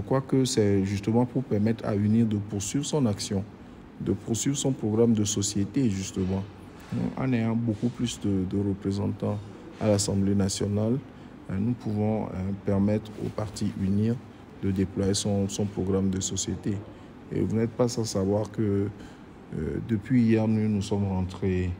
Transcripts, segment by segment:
crois que c'est justement pour permettre à UNIR de poursuivre son action, de poursuivre son programme de société, justement. En ayant beaucoup plus de représentants à l'Assemblée nationale, nous pouvons permettre au parti UNIR de déployer son programme de société. Et vous n'êtes pas sans savoir que depuis hier, nous sommes rentrés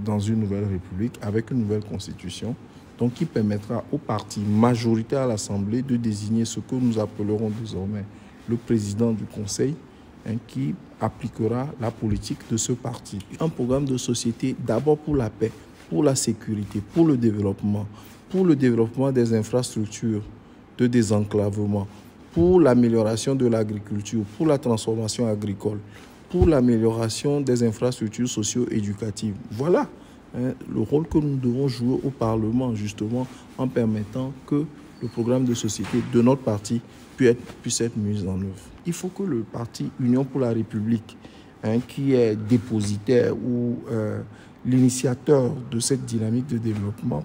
dans une nouvelle république avec une nouvelle constitution, donc qui permettra au parti majoritaire à l'Assemblée de désigner ce que nous appellerons désormais le président du Conseil, qui appliquera la politique de ce parti. Un programme de société d'abord pour la paix, pour la sécurité, pour le développement des infrastructures de désenclavement, pour l'amélioration de l'agriculture, pour la transformation agricole, pour l'amélioration des infrastructures socio-éducatives. Voilà le rôle que nous devons jouer au Parlement, justement, en permettant que le programme de société de notre parti puisse être mis en œuvre. Il faut que le parti Union pour la République, qui est dépositaire ou l'initiateur de cette dynamique de développement,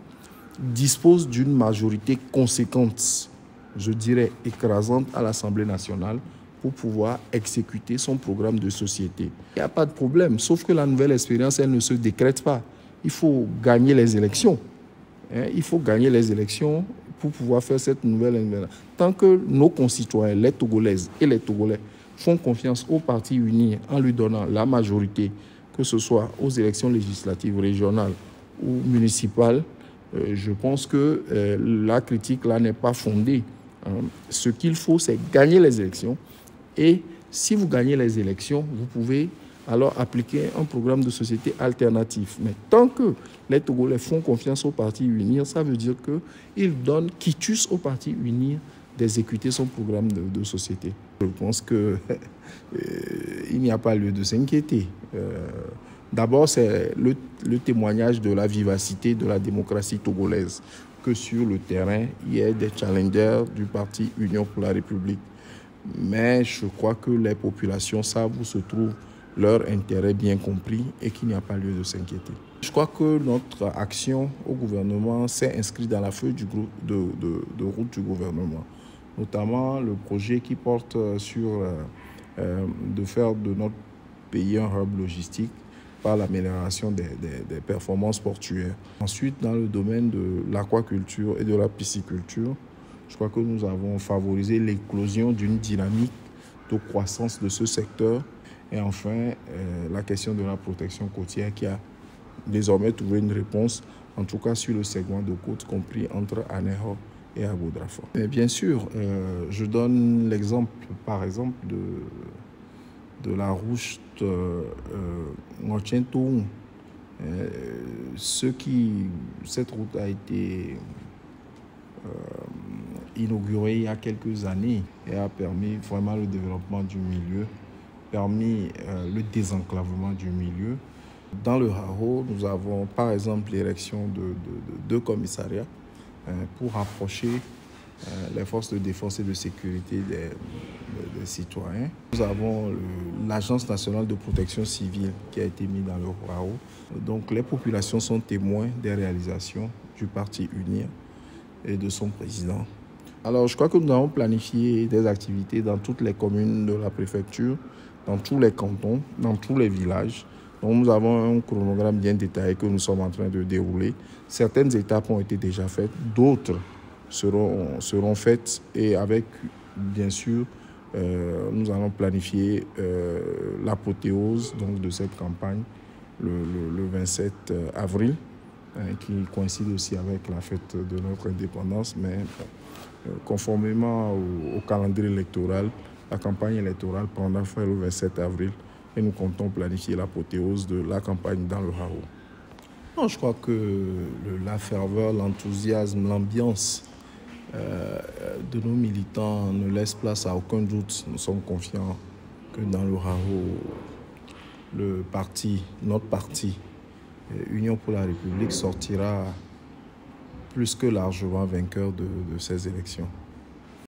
dispose d'une majorité conséquente, je dirais écrasante, à l'Assemblée nationale pour pouvoir exécuter son programme de société. Il n'y a pas de problème, sauf que la nouvelle expérience, elle ne se décrète pas. Il faut gagner les élections. Il faut gagner les élections pour pouvoir faire cette nouvelle expérience. Tant que nos concitoyens, les Togolaises et les Togolais, font confiance au parti uni en lui donnant la majorité, que ce soit aux élections législatives, régionales ou municipales, je pense que la critique là n'est pas fondée. Ce qu'il faut, c'est gagner les élections. Et si vous gagnez les élections, vous pouvez alors appliquer un programme de société alternatif. Mais tant que les Togolais font confiance au parti UNIR, ça veut dire qu'ils donnent quitus au parti UNIR d'exécuter son programme de société. Je pense qu'il n'y a pas lieu de s'inquiéter. D'abord, c'est le témoignage de la vivacité de la démocratie togolaise, que sur le terrain, il y a des challengers du parti Union pour la République. Mais je crois que les populations savent où se trouve leur intérêt bien compris et qu'il n'y a pas lieu de s'inquiéter. Je crois que notre action au gouvernement s'est inscrite dans la feuille de route du gouvernement, notamment le projet qui porte sur de faire de notre pays un hub logistique par l'amélioration des performances portuaires. Ensuite, dans le domaine de l'aquaculture et de la pisciculture, je crois que nous avons favorisé l'éclosion d'une dynamique de croissance de ce secteur. Et enfin, la question de la protection côtière qui a désormais trouvé une réponse, en tout cas sur le segment de côte compris entre Aného et Abodrafo. Mais bien sûr, je donne l'exemple, par exemple, de la route Ngochentoum. Cette route a été inaugurée il y a quelques années et a permis vraiment le développement du milieu, permis le désenclavement du milieu. Dans le Haro, nous avons par exemple l'érection de deux commissariats pour rapprocher les forces de défense et de sécurité des citoyens. Nous avons l'Agence nationale de protection civile qui a été mise dans le Haro. Donc les populations sont témoins des réalisations du parti UNIR et de son président. Alors je crois que nous avons planifié des activités dans toutes les communes de la préfecture, dans tous les cantons, dans tous les villages. Donc nous avons un chronogramme bien détaillé que nous sommes en train de dérouler. Certaines étapes ont été déjà faites, d'autres seront faites et avec, bien sûr, nous allons planifier l'apothéose de cette campagne le 27 avril, qui coïncide aussi avec la fête de notre indépendance, mais conformément au calendrier électoral, la campagne électorale prendra fin le 27 avril et nous comptons planifier l'apothéose de la campagne dans le Haro. Non, je crois que la ferveur, l'enthousiasme, l'ambiance de nos militants ne laisse place à aucun doute. Nous sommes confiants que dans le Haro, notre parti, Union pour la République, sortira plus que largement vainqueur de ces élections.